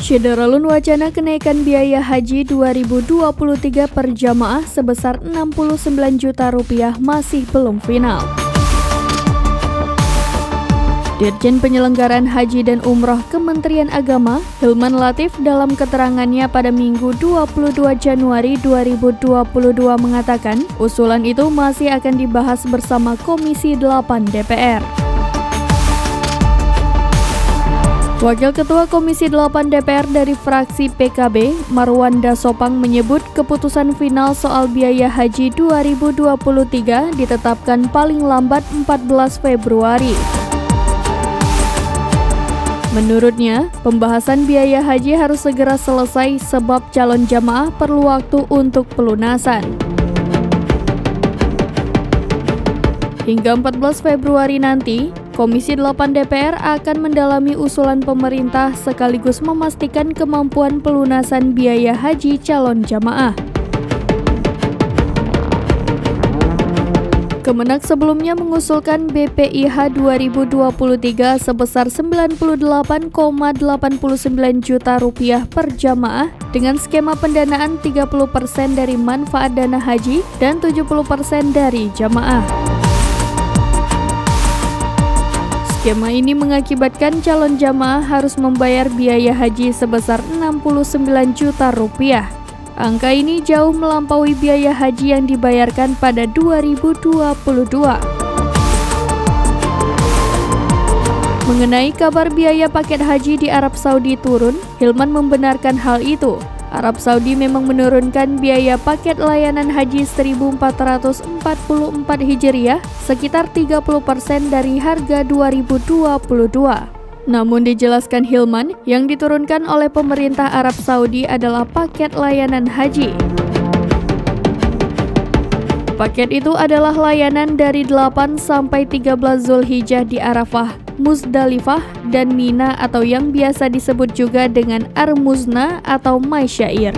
Syederalun wacana kenaikan biaya haji 2023 per jamaah sebesar Rp69 juta masih belum final. Dirjen Penyelenggaraan Haji dan Umroh Kementerian Agama, Hilman Latif dalam keterangannya pada Minggu 22 Januari 2022 mengatakan, usulan itu masih akan dibahas bersama Komisi 8 DPR. Wakil Ketua Komisi 8 DPR dari fraksi PKB, Marwanda Sopang menyebut keputusan final soal biaya haji 2023 ditetapkan paling lambat 14 Februari. Menurutnya, pembahasan biaya haji harus segera selesai sebab calon jamaah perlu waktu untuk pelunasan. Hingga 14 Februari nanti, Komisi 8 DPR akan mendalami usulan pemerintah sekaligus memastikan kemampuan pelunasan biaya haji calon jamaah. Kemenak sebelumnya mengusulkan BPIH 2023 sebesar Rp98,89 juta per jamaah dengan skema pendanaan 30% dari manfaat dana haji dan 70% dari jamaah. Skema ini mengakibatkan calon jamaah harus membayar biaya haji sebesar Rp69 juta. Angka ini jauh melampaui biaya haji yang dibayarkan pada 2022. Mengenai kabar biaya paket haji di Arab Saudi turun, Hilman membenarkan hal itu. Arab Saudi memang menurunkan biaya paket layanan haji 1444 Hijriah sekitar 30% dari harga 2022. Namun dijelaskan Hilman, yang diturunkan oleh pemerintah Arab Saudi adalah paket layanan haji. Paket itu adalah layanan dari 8 sampai 13 Zulhijjah di Arafah, Muzdalifah, dan Mina atau yang biasa disebut juga dengan Ar-Muzna atau Maisyair.